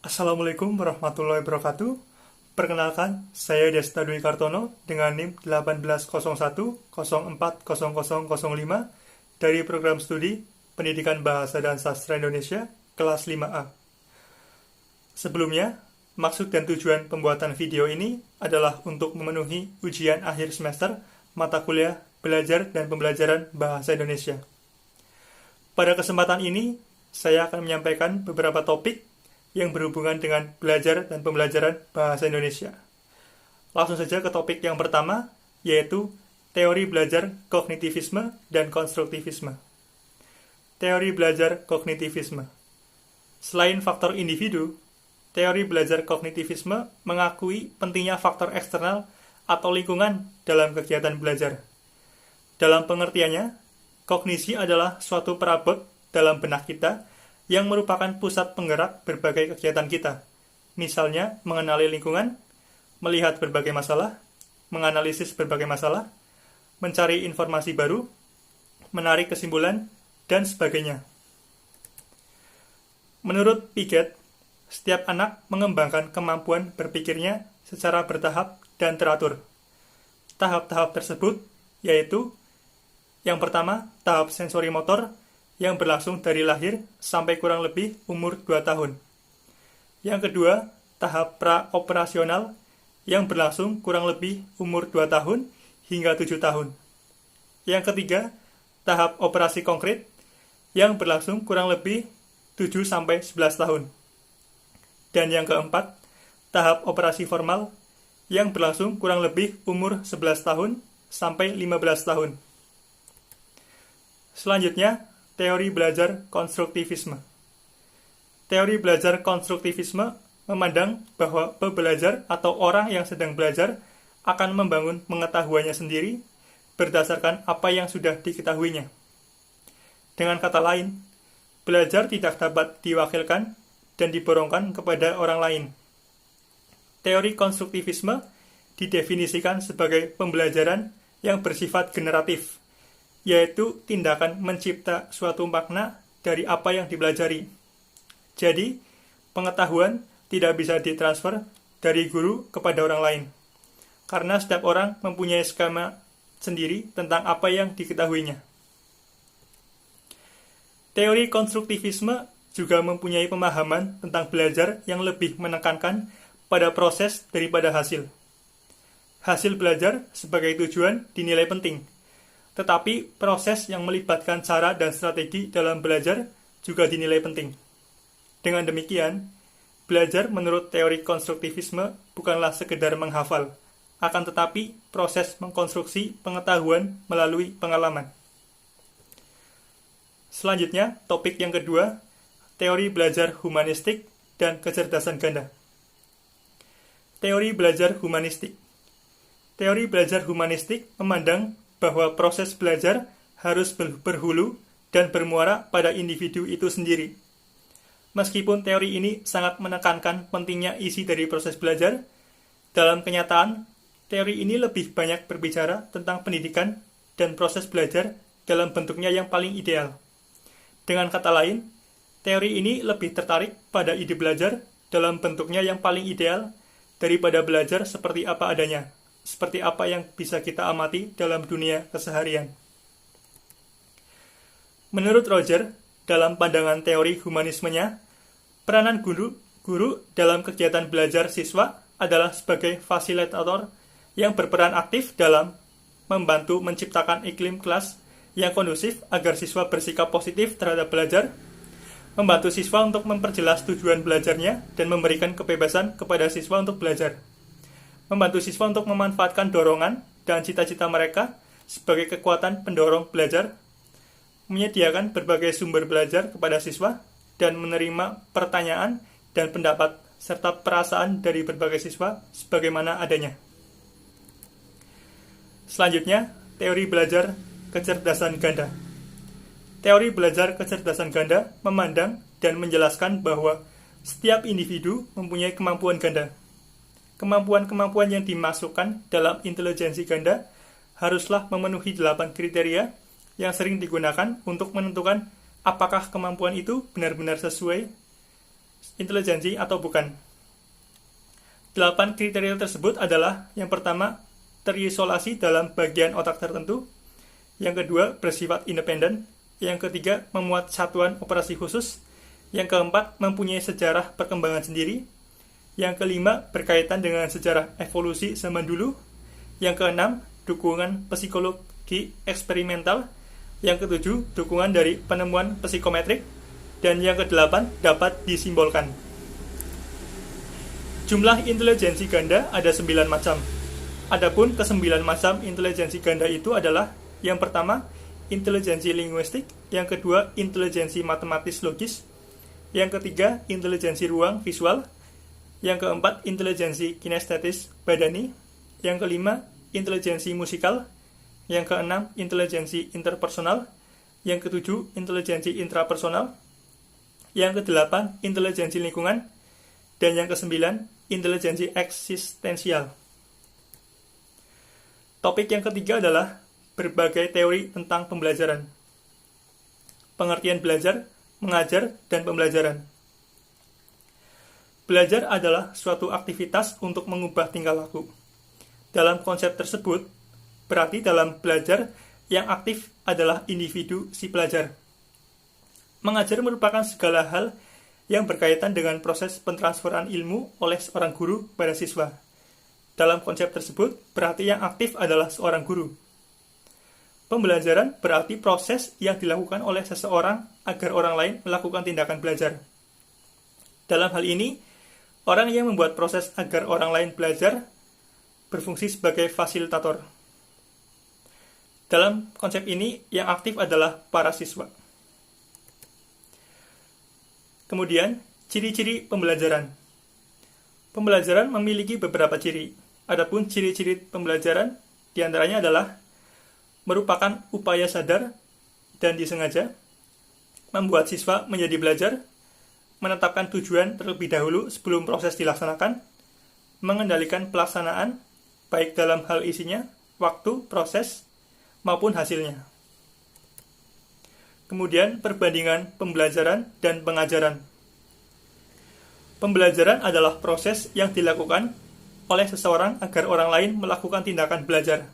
Assalamualaikum warahmatullahi wabarakatuh. Perkenalkan, saya Desta Dwi Kartono dengan NIM 1801040005 dari program studi Pendidikan Bahasa dan Sastra Indonesia kelas 5A. Sebelumnya, maksud dan tujuan pembuatan video ini adalah untuk memenuhi ujian akhir semester mata kuliah belajar dan pembelajaran bahasa Indonesia. Pada kesempatan ini, saya akan menyampaikan beberapa topik yang berhubungan dengan belajar dan pembelajaran bahasa Indonesia. Langsung saja ke topik yang pertama, yaitu teori belajar kognitivisme dan konstruktivisme. Teori belajar kognitivisme. Selain faktor individu, teori belajar kognitivisme mengakui pentingnya faktor eksternal atau lingkungan dalam kegiatan belajar. Dalam pengertiannya, kognisi adalah suatu perabot dalam benak kita yang merupakan pusat penggerak berbagai kegiatan kita. Misalnya, mengenali lingkungan, melihat berbagai masalah, menganalisis berbagai masalah, mencari informasi baru, menarik kesimpulan, dan sebagainya. Menurut Piaget, setiap anak mengembangkan kemampuan berpikirnya secara bertahap dan teratur. Tahap-tahap tersebut yaitu yang pertama, tahap sensori motor, yang berlangsung dari lahir sampai kurang lebih umur 2 tahun. Yang kedua, tahap pra-operasional yang berlangsung kurang lebih umur 2 tahun hingga 7 tahun. Yang ketiga, tahap operasi konkret yang berlangsung kurang lebih 7 sampai 11 tahun. Dan yang keempat, tahap operasi formal yang berlangsung kurang lebih umur 11 tahun sampai 15 tahun. Selanjutnya, teori belajar konstruktivisme. Teori belajar konstruktivisme memandang bahwa pembelajar atau orang yang sedang belajar akan membangun pengetahuannya sendiri berdasarkan apa yang sudah diketahuinya. Dengan kata lain, belajar tidak dapat diwakilkan dan diborongkan kepada orang lain. Teori konstruktivisme didefinisikan sebagai pembelajaran yang bersifat generatif, yaitu tindakan mencipta suatu makna dari apa yang dipelajari. Jadi, pengetahuan tidak bisa ditransfer dari guru kepada orang lain, karena setiap orang mempunyai skema sendiri tentang apa yang diketahuinya. Teori konstruktivisme juga mempunyai pemahaman tentang belajar yang lebih menekankan pada proses daripada hasil. Hasil belajar sebagai tujuan dinilai penting, tetapi proses yang melibatkan cara dan strategi dalam belajar juga dinilai penting. Dengan demikian, belajar menurut teori konstruktivisme bukanlah sekedar menghafal, akan tetapi proses mengkonstruksi pengetahuan melalui pengalaman. Selanjutnya, topik yang kedua, teori belajar humanistik dan kecerdasan ganda. Teori belajar humanistik. Teori belajar humanistik memandang bahwa proses belajar harus berhulu dan bermuara pada individu itu sendiri. Meskipun teori ini sangat menekankan pentingnya isi dari proses belajar, dalam kenyataan, teori ini lebih banyak berbicara tentang pendidikan dan proses belajar dalam bentuknya yang paling ideal. Dengan kata lain, teori ini lebih tertarik pada ide belajar dalam bentuknya yang paling ideal daripada belajar seperti apa adanya, seperti apa yang bisa kita amati dalam dunia keseharian. Menurut Roger, dalam pandangan teori humanismenya, peranan guru dalam kegiatan belajar siswa adalah sebagai fasilitator yang berperan aktif dalam membantu menciptakan iklim kelas yang kondusif agar siswa bersikap positif terhadap belajar, membantu siswa untuk memperjelas tujuan belajarnya dan memberikan kebebasan kepada siswa untuk belajar, membantu siswa untuk memanfaatkan dorongan dan cita-cita mereka sebagai kekuatan pendorong belajar, menyediakan berbagai sumber belajar kepada siswa, dan menerima pertanyaan dan pendapat serta perasaan dari berbagai siswa sebagaimana adanya. Selanjutnya, teori belajar kecerdasan ganda. Teori belajar kecerdasan ganda memandang dan menjelaskan bahwa setiap individu mempunyai kemampuan ganda. Kemampuan-kemampuan yang dimasukkan dalam intelijensi ganda haruslah memenuhi 8 kriteria yang sering digunakan untuk menentukan apakah kemampuan itu benar-benar sesuai intelijensi atau bukan. 8 kriteria tersebut adalah: yang pertama, terisolasi dalam bagian otak tertentu; yang kedua, bersifat independen; yang ketiga, memuat satuan operasi khusus; yang keempat, mempunyai sejarah perkembangan sendiri; yang kelima, berkaitan dengan sejarah evolusi zaman dulu; yang keenam, dukungan psikologi eksperimental; yang ketujuh, dukungan dari penemuan psikometrik; dan yang kedelapan, dapat disimbolkan. Jumlah intelijensi ganda ada 9 macam. Adapun ke-9 macam intelijensi ganda itu adalah: yang pertama, intelijensi linguistik; yang kedua, intelijensi matematis logis; yang ketiga, intelijensi ruang visual; yang keempat, intelijensi kinestetis badani; yang kelima, intelijensi musikal; yang keenam, intelijensi interpersonal; yang ketujuh, intelijensi intrapersonal; yang kedelapan, intelijensi lingkungan; dan yang kesembilan, intelijensi eksistensial. Topik yang ketiga adalah berbagai teori tentang pembelajaran. Pengertian belajar, mengajar, dan pembelajaran. Belajar adalah suatu aktivitas untuk mengubah tingkah laku. Dalam konsep tersebut, berarti dalam belajar yang aktif adalah individu si pelajar. Mengajar merupakan segala hal yang berkaitan dengan proses pentransferan ilmu oleh seorang guru pada siswa. Dalam konsep tersebut, berarti yang aktif adalah seorang guru. Pembelajaran berarti proses yang dilakukan oleh seseorang agar orang lain melakukan tindakan belajar. Dalam hal ini, orang yang membuat proses agar orang lain belajar berfungsi sebagai fasilitator. Dalam konsep ini, yang aktif adalah para siswa. Kemudian, ciri-ciri pembelajaran. Pembelajaran memiliki beberapa ciri. Adapun ciri-ciri pembelajaran diantaranya adalah merupakan upaya sadar dan disengaja, membuat siswa menjadi belajar, menetapkan tujuan terlebih dahulu sebelum proses dilaksanakan, mengendalikan pelaksanaan, baik dalam hal isinya, waktu, proses, maupun hasilnya. Kemudian, perbandingan pembelajaran dan pengajaran. Pembelajaran adalah proses yang dilakukan oleh seseorang agar orang lain melakukan tindakan belajar.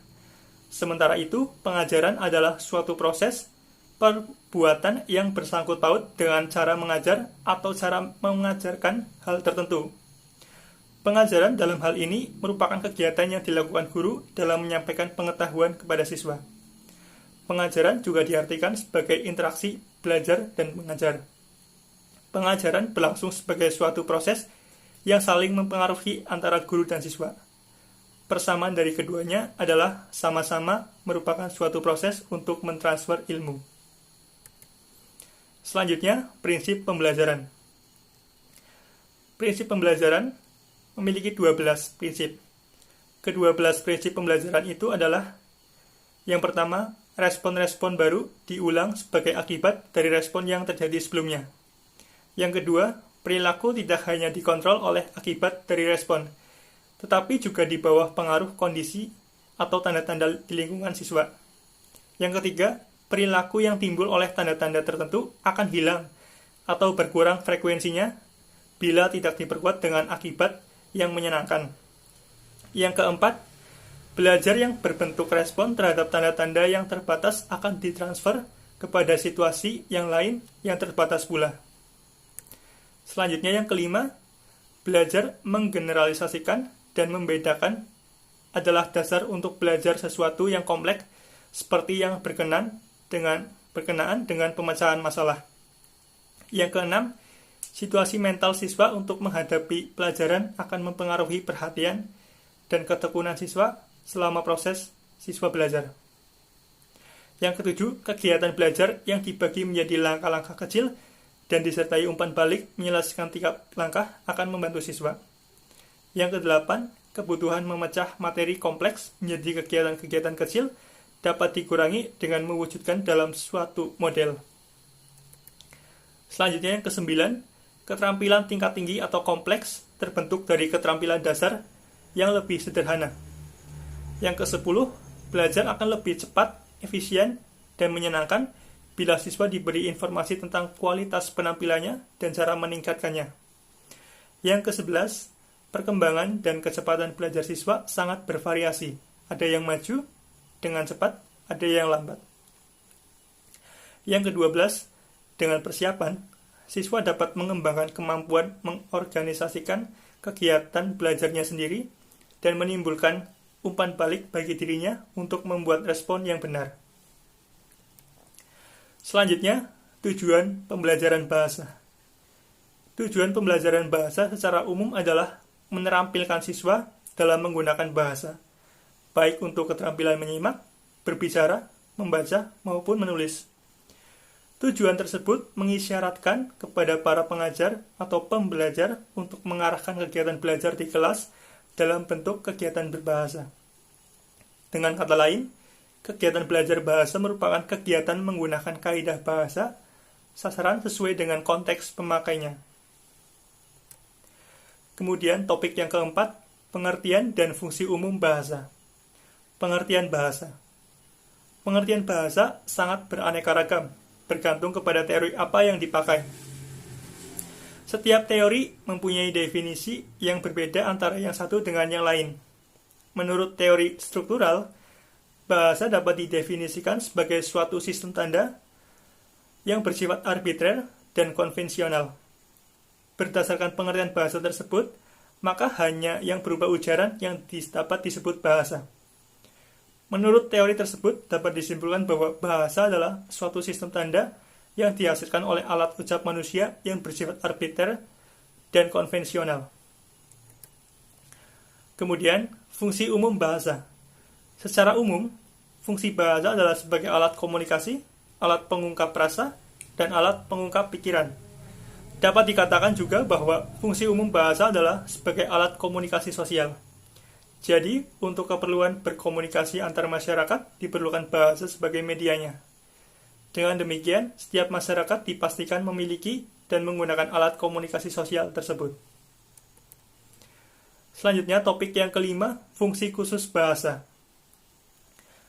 Sementara itu, pengajaran adalah suatu proses perbuatan yang bersangkut paut dengan cara mengajar atau cara mengajarkan hal tertentu. Pengajaran dalam hal ini merupakan kegiatan yang dilakukan guru dalam menyampaikan pengetahuan kepada siswa. Pengajaran juga diartikan sebagai interaksi belajar dan mengajar. Pengajaran berlangsung sebagai suatu proses yang saling mempengaruhi antara guru dan siswa. Persamaan dari keduanya adalah sama-sama merupakan suatu proses untuk mentransfer ilmu. Selanjutnya, prinsip pembelajaran. Prinsip pembelajaran memiliki 12 prinsip. Ke-12 prinsip pembelajaran itu adalah: yang pertama, respon-respon baru diulang sebagai akibat dari respon yang terjadi sebelumnya. Yang kedua, perilaku tidak hanya dikontrol oleh akibat dari respon, tetapi juga di bawah pengaruh kondisi atau tanda-tanda di lingkungan siswa. Yang ketiga, perilaku yang timbul oleh tanda-tanda tertentu akan hilang atau berkurang frekuensinya bila tidak diperkuat dengan akibat yang menyenangkan. Yang keempat, belajar yang berbentuk respon terhadap tanda-tanda yang terbatas akan ditransfer kepada situasi yang lain yang terbatas pula. Selanjutnya yang kelima, belajar menggeneralisasikan dan membedakan adalah dasar untuk belajar sesuatu yang kompleks seperti yang berkenaan dengan pemecahan masalah. Yang keenam, situasi mental siswa untuk menghadapi pelajaran akan mempengaruhi perhatian dan ketekunan siswa selama proses siswa belajar. Yang ketujuh, kegiatan belajar yang dibagi menjadi langkah-langkah kecil dan disertai umpan balik menyelesaikan tiap langkah akan membantu siswa. Yang kedelapan, kebutuhan memecah materi kompleks menjadi kegiatan-kegiatan kecil dapat dikurangi dengan mewujudkan dalam suatu model. Selanjutnya yang kesembilan, keterampilan tingkat tinggi atau kompleks terbentuk dari keterampilan dasar yang lebih sederhana. Yang ke-10, belajar akan lebih cepat, efisien, dan menyenangkan bila siswa diberi informasi tentang kualitas penampilannya dan cara meningkatkannya. Yang ke-11, perkembangan dan kecepatan belajar siswa sangat bervariasi. Ada yang maju dengan cepat, ada yang lambat. Yang ke-12, dengan persiapan, siswa dapat mengembangkan kemampuan mengorganisasikan kegiatan belajarnya sendiri dan menimbulkan umpan balik bagi dirinya untuk membuat respon yang benar. Selanjutnya, tujuan pembelajaran bahasa. Tujuan pembelajaran bahasa secara umum adalah menerampilkan siswa dalam menggunakan bahasa, baik untuk keterampilan menyimak, berbicara, membaca, maupun menulis. Tujuan tersebut mengisyaratkan kepada para pengajar atau pembelajar untuk mengarahkan kegiatan belajar di kelas dalam bentuk kegiatan berbahasa. Dengan kata lain, kegiatan belajar bahasa merupakan kegiatan menggunakan kaidah bahasa, sasaran sesuai dengan konteks pemakainya. Kemudian topik yang keempat, pengertian dan fungsi umum bahasa. Pengertian bahasa. Pengertian bahasa sangat beraneka ragam, bergantung kepada teori apa yang dipakai. Setiap teori mempunyai definisi yang berbeda antara yang satu dengan yang lain. Menurut teori struktural, bahasa dapat didefinisikan sebagai suatu sistem tanda yang bersifat arbitrer dan konvensional. Berdasarkan pengertian bahasa tersebut, maka hanya yang berupa ujaran yang dapat disebut bahasa. Menurut teori tersebut, dapat disimpulkan bahwa bahasa adalah suatu sistem tanda yang dihasilkan oleh alat ucap manusia yang bersifat arbiter dan konvensional. Kemudian, fungsi umum bahasa. Secara umum, fungsi bahasa adalah sebagai alat komunikasi, alat pengungkap rasa, dan alat pengungkap pikiran. Dapat dikatakan juga bahwa fungsi umum bahasa adalah sebagai alat komunikasi sosial. Jadi, untuk keperluan berkomunikasi antar masyarakat, diperlukan bahasa sebagai medianya. Dengan demikian, setiap masyarakat dipastikan memiliki dan menggunakan alat komunikasi sosial tersebut. Selanjutnya, topik yang kelima, fungsi khusus bahasa.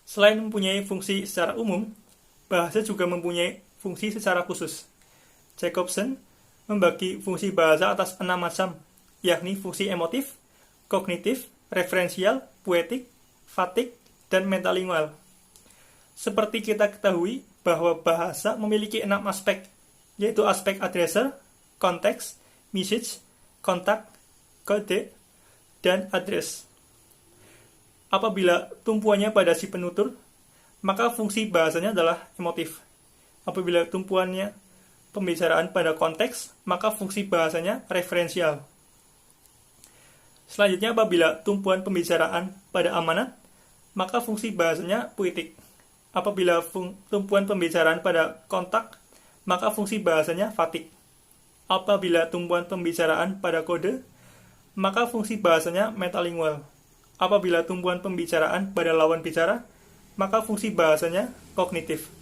Selain mempunyai fungsi secara umum, bahasa juga mempunyai fungsi secara khusus. Jacobson membagi fungsi bahasa atas 6 macam, yakni fungsi emotif, kognitif, referensial, poetik, fatik, dan metalingual. Seperti kita ketahui bahwa bahasa memiliki 6 aspek, yaitu aspek addresser, konteks, message, kontak, kode, dan address. Apabila tumpuannya pada si penutur, maka fungsi bahasanya adalah emotif. Apabila tumpuannya pembicaraan pada konteks, maka fungsi bahasanya referensial. Selanjutnya, apabila tumpuan pembicaraan pada amanat, maka fungsi bahasanya poetik. Apabila tumpuan pembicaraan pada kontak, maka fungsi bahasanya fatik. Apabila tumpuan pembicaraan pada kode, maka fungsi bahasanya metalingual. Apabila tumpuan pembicaraan pada lawan bicara, maka fungsi bahasanya kognitif.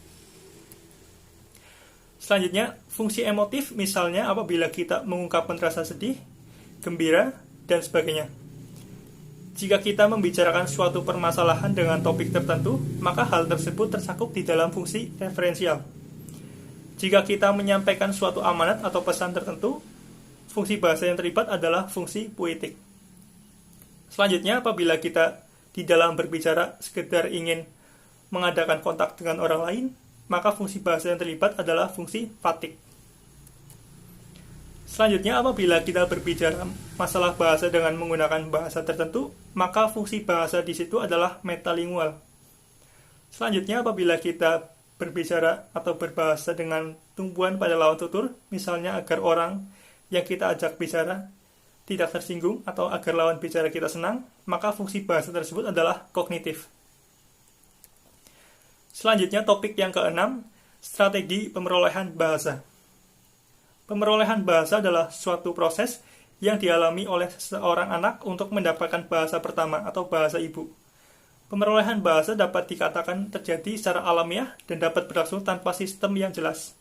Selanjutnya, fungsi emotif misalnya apabila kita mengungkapkan rasa sedih, gembira, dan sebagainya. Jika kita membicarakan suatu permasalahan dengan topik tertentu, maka hal tersebut tercakup di dalam fungsi referensial. Jika kita menyampaikan suatu amanat atau pesan tertentu, fungsi bahasa yang terlibat adalah fungsi poetik. Selanjutnya, apabila kita di dalam berbicara sekedar ingin mengadakan kontak dengan orang lain, maka fungsi bahasa yang terlibat adalah fungsi fatik. Selanjutnya, apabila kita berbicara masalah bahasa dengan menggunakan bahasa tertentu, maka fungsi bahasa di situ adalah metalingual. Selanjutnya, apabila kita berbicara atau berbahasa dengan tumpuan pada lawan tutur, misalnya agar orang yang kita ajak bicara tidak tersinggung atau agar lawan bicara kita senang, maka fungsi bahasa tersebut adalah kognitif. Selanjutnya, topik yang keenam, strategi pemerolehan bahasa. Pemerolehan bahasa adalah suatu proses yang dialami oleh seorang anak untuk mendapatkan bahasa pertama atau bahasa ibu. Pemerolehan bahasa dapat dikatakan terjadi secara alamiah dan dapat berlangsung tanpa sistem yang jelas.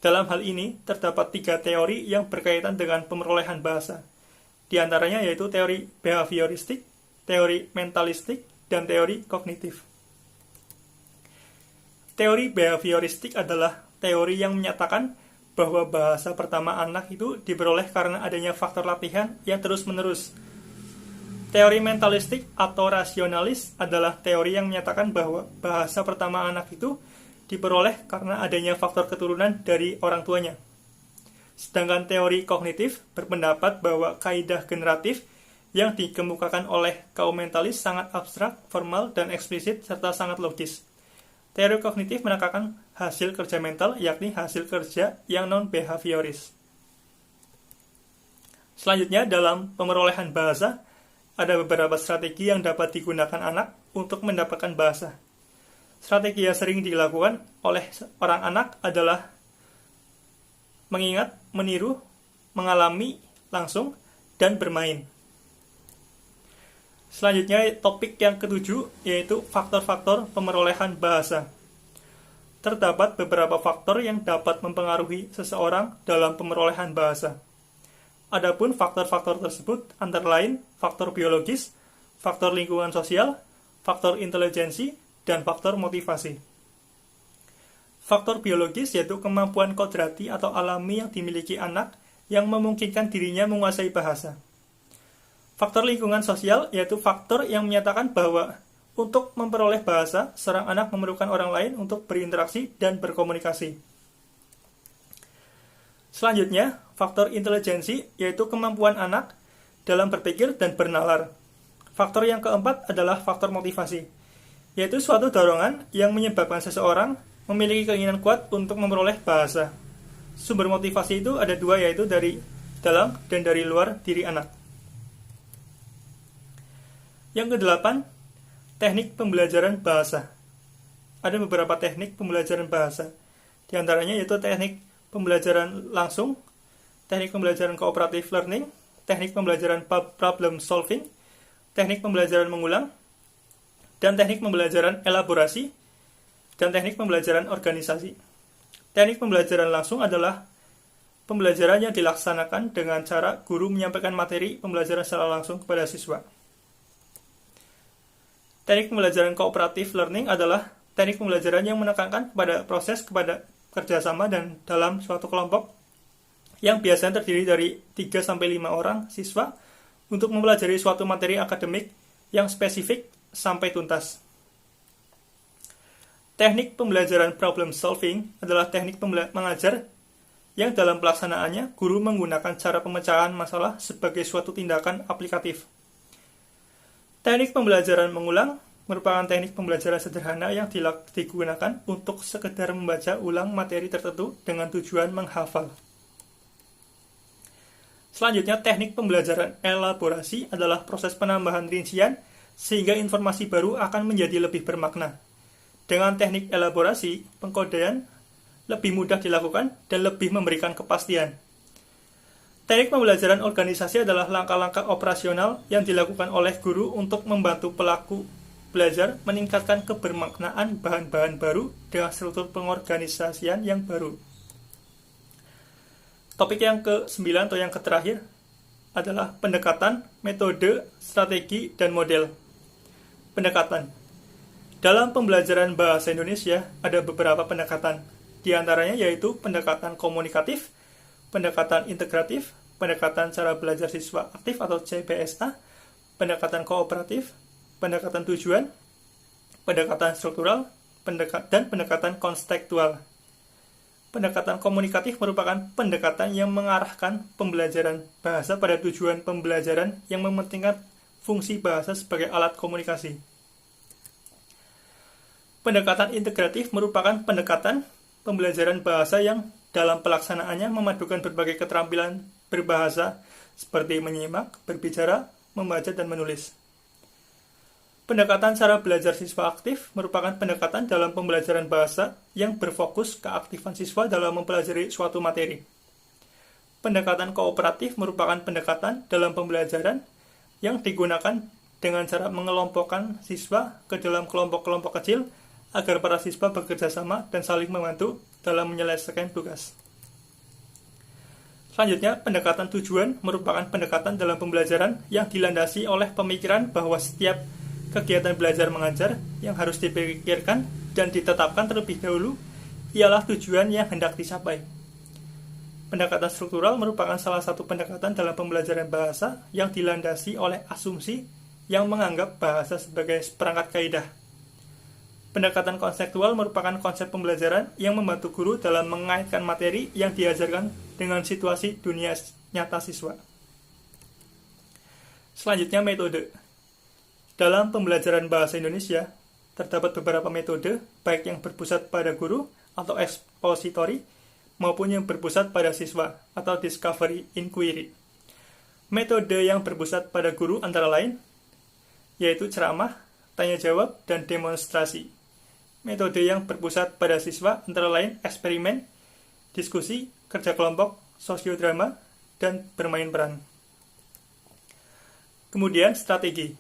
Dalam hal ini, terdapat 3 teori yang berkaitan dengan pemerolehan bahasa. Di antaranya yaitu teori behavioristik, teori mentalistik, dan teori kognitif. Teori behavioristik adalah teori yang menyatakan bahwa bahasa pertama anak itu diperoleh karena adanya faktor latihan yang terus-menerus. Teori mentalistik atau rasionalis adalah teori yang menyatakan bahwa bahasa pertama anak itu diperoleh karena adanya faktor keturunan dari orang tuanya. Sedangkan teori kognitif berpendapat bahwa kaidah generatif yang dikemukakan oleh kaum mentalis sangat abstrak, formal, dan eksplisit, serta sangat logis. Teori kognitif menekankan hasil kerja mental, yakni hasil kerja yang non-behavioris. Selanjutnya, dalam pemerolehan bahasa, ada beberapa strategi yang dapat digunakan anak untuk mendapatkan bahasa. Strategi yang sering dilakukan oleh orang anak adalah mengingat, meniru, mengalami langsung, dan bermain. Selanjutnya, topik yang ketujuh yaitu faktor-faktor pemerolehan bahasa. Terdapat beberapa faktor yang dapat mempengaruhi seseorang dalam pemerolehan bahasa. Adapun faktor-faktor tersebut antara lain faktor biologis, faktor lingkungan sosial, faktor intelijensi, dan faktor motivasi. Faktor biologis yaitu kemampuan kodrati atau alami yang dimiliki anak yang memungkinkan dirinya menguasai bahasa. Faktor lingkungan sosial yaitu faktor yang menyatakan bahwa untuk memperoleh bahasa, seorang anak memerlukan orang lain untuk berinteraksi dan berkomunikasi. Selanjutnya, faktor intelijensi yaitu kemampuan anak dalam berpikir dan bernalar. Faktor yang keempat adalah faktor motivasi, yaitu suatu dorongan yang menyebabkan seseorang memiliki keinginan kuat untuk memperoleh bahasa. Sumber motivasi itu ada dua, yaitu dari dalam dan dari luar diri anak. Yang kedelapan, teknik pembelajaran bahasa. Ada beberapa teknik pembelajaran bahasa. Di antaranya yaitu teknik pembelajaran langsung, teknik pembelajaran cooperative learning, teknik pembelajaran problem solving, teknik pembelajaran mengulang, dan teknik pembelajaran elaborasi, dan teknik pembelajaran organisasi. Teknik pembelajaran langsung adalah pembelajaran yang dilaksanakan dengan cara guru menyampaikan materi pembelajaran secara langsung kepada siswa. Teknik pembelajaran cooperative learning adalah teknik pembelajaran yang menekankan kepada kerjasama dan dalam suatu kelompok yang biasanya terdiri dari 3-5 orang siswa untuk mempelajari suatu materi akademik yang spesifik sampai tuntas. Teknik pembelajaran problem solving adalah teknik mengajar yang dalam pelaksanaannya guru menggunakan cara pemecahan masalah sebagai suatu tindakan aplikatif. Teknik pembelajaran mengulang merupakan teknik pembelajaran sederhana yang digunakan untuk sekedar membaca ulang materi tertentu dengan tujuan menghafal. Selanjutnya, teknik pembelajaran elaborasi adalah proses penambahan rincian sehingga informasi baru akan menjadi lebih bermakna. Dengan teknik elaborasi, pengkodean lebih mudah dilakukan dan lebih memberikan kepastian. Teknik pembelajaran organisasi adalah langkah-langkah operasional yang dilakukan oleh guru untuk membantu pelaku belajar meningkatkan kebermaknaan bahan-bahan baru dengan struktur pengorganisasian yang baru. Topik yang ke-9 atau yang terakhir adalah pendekatan, metode, strategi, dan model. Pendekatan. Dalam pembelajaran bahasa Indonesia ada beberapa pendekatan. Di antaranya yaitu pendekatan komunikatif, pendekatan integratif, pendekatan cara belajar siswa aktif atau CBSA, pendekatan kooperatif, pendekatan tujuan, pendekatan struktural, dan pendekatan konstekstual. Pendekatan komunikatif merupakan pendekatan yang mengarahkan pembelajaran bahasa pada tujuan pembelajaran yang mementingkan fungsi bahasa sebagai alat komunikasi. Pendekatan integratif merupakan pendekatan pembelajaran bahasa yang dalam pelaksanaannya memadukan berbagai keterampilan berbahasa seperti menyimak, berbicara, membaca, dan menulis. Pendekatan cara belajar siswa aktif merupakan pendekatan dalam pembelajaran bahasa yang berfokus keaktifan siswa dalam mempelajari suatu materi. Pendekatan kooperatif merupakan pendekatan dalam pembelajaran yang digunakan dengan cara mengelompokkan siswa ke dalam kelompok-kelompok kecil agar para siswa bekerja sama dan saling membantu dalam menyelesaikan tugas. Selanjutnya, pendekatan tujuan merupakan pendekatan dalam pembelajaran yang dilandasi oleh pemikiran bahwa setiap kegiatan belajar mengajar yang harus dipikirkan dan ditetapkan terlebih dahulu ialah tujuan yang hendak dicapai. Pendekatan struktural merupakan salah satu pendekatan dalam pembelajaran bahasa yang dilandasi oleh asumsi yang menganggap bahasa sebagai perangkat kaidah. Pendekatan konseptual merupakan konsep pembelajaran yang membantu guru dalam mengaitkan materi yang diajarkan dengan situasi dunia nyata siswa. Selanjutnya, metode. Dalam pembelajaran bahasa Indonesia, terdapat beberapa metode, baik yang berpusat pada guru atau expository, maupun yang berpusat pada siswa atau discovery inquiry. Metode yang berpusat pada guru antara lain yaitu ceramah, tanya jawab, dan demonstrasi. Metode yang berpusat pada siswa antara lain eksperimen, diskusi, kerja kelompok, sosiodrama, dan bermain peran. Kemudian strategi.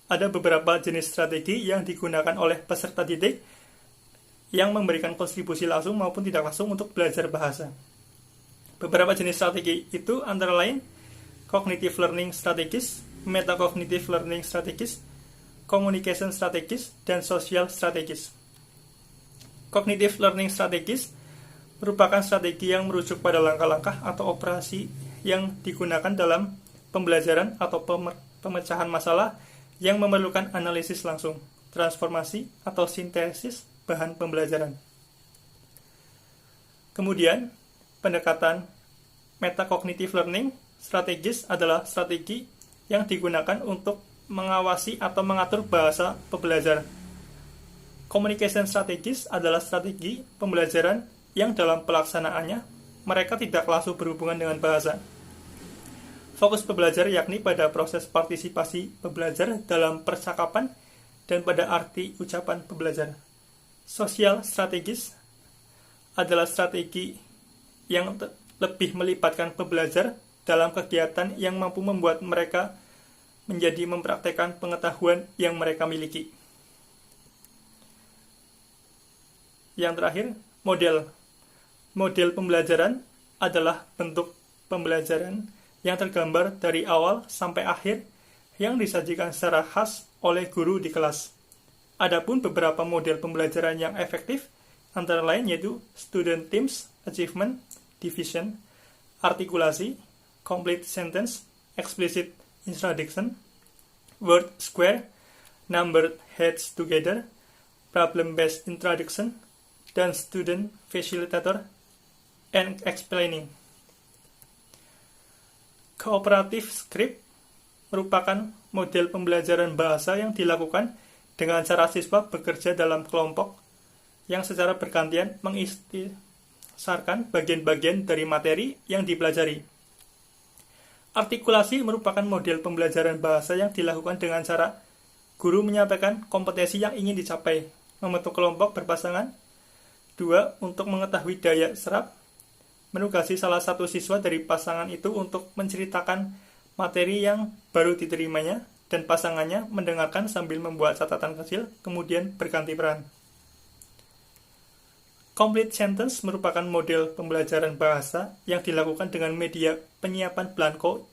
Ada beberapa jenis strategi yang digunakan oleh peserta didik yang memberikan kontribusi langsung maupun tidak langsung untuk belajar bahasa. Beberapa jenis strategi itu antara lain cognitive learning strategies, metacognitive learning strategies, communication strategies, dan social strategies. Cognitive learning strategies merupakan strategi yang merujuk pada langkah-langkah atau operasi yang digunakan dalam pembelajaran atau pemecahan masalah yang memerlukan analisis langsung, transformasi, atau sintesis bahan pembelajaran. Kemudian, pendekatan metacognitive learning strategis adalah strategi yang digunakan untuk mengawasi atau mengatur bahasa pembelajar. Communication strategis adalah strategi pembelajaran yang dalam pelaksanaannya mereka tidak langsung berhubungan dengan bahasa. Fokus pembelajar yakni pada proses partisipasi pembelajar dalam percakapan dan pada arti ucapan pembelajar. Sosial strategis adalah strategi yang lebih melibatkan pembelajar dalam kegiatan yang mampu membuat mereka menjadi mempraktekkan pengetahuan yang mereka miliki. Yang terakhir, model. Model pembelajaran adalah bentuk pembelajaran yang tergambar dari awal sampai akhir yang disajikan secara khas oleh guru di kelas. Adapun beberapa model pembelajaran yang efektif antara lain yaitu student themes, achievement, division, artikulasi, complete sentence, explicit introduction, word square, numbered heads together, problem-based introduction, dan student facilitator and explaining. Cooperative script merupakan model pembelajaran bahasa yang dilakukan dengan cara siswa bekerja dalam kelompok yang secara bergantian mengistisarkan bagian-bagian dari materi yang dipelajari. Artikulasi merupakan model pembelajaran bahasa yang dilakukan dengan cara guru menyampaikan kompetensi yang ingin dicapai, membentuk kelompok berpasangan. 2. Untuk mengetahui daya serap, menugasi salah satu siswa dari pasangan itu untuk menceritakan materi yang baru diterimanya, dan pasangannya mendengarkan sambil membuat catatan kecil, kemudian berganti peran. Complete sentence merupakan model pembelajaran bahasa yang dilakukan dengan media penyiapan blanko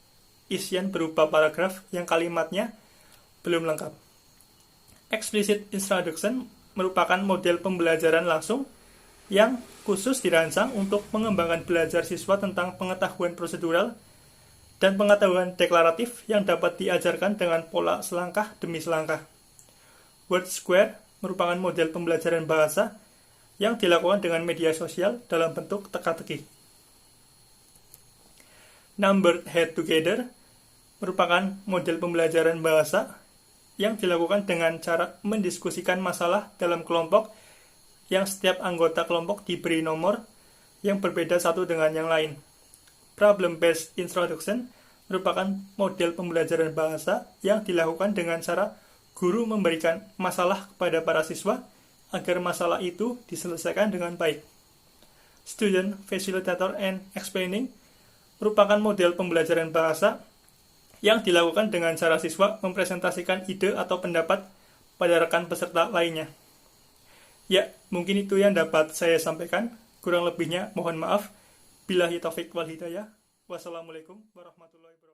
isian berupa paragraf yang kalimatnya belum lengkap. Explicit introduction merupakan model pembelajaran langsung yang khusus dirancang untuk mengembangkan belajar siswa tentang pengetahuan prosedural dan pengetahuan deklaratif yang dapat diajarkan dengan pola selangkah demi selangkah. Word Square merupakan model pembelajaran bahasa yang dilakukan dengan media sosial dalam bentuk teka-teki. Numbered Head Together merupakan model pembelajaran bahasa yang dilakukan dengan cara mendiskusikan masalah dalam kelompok yang setiap anggota kelompok diberi nomor yang berbeda satu dengan yang lain. Problem-based introduction merupakan model pembelajaran bahasa yang dilakukan dengan cara guru memberikan masalah kepada para siswa agar masalah itu diselesaikan dengan baik. Student Facilitator and Explaining merupakan model pembelajaran bahasa yang dilakukan dengan cara siswa mempresentasikan ide atau pendapat pada rekan peserta lainnya. Ya, mungkin itu yang dapat saya sampaikan. Kurang lebihnya mohon maaf. Billahi taufik wal hidayah. Wassalamualaikum warahmatullahi wabarakatuh.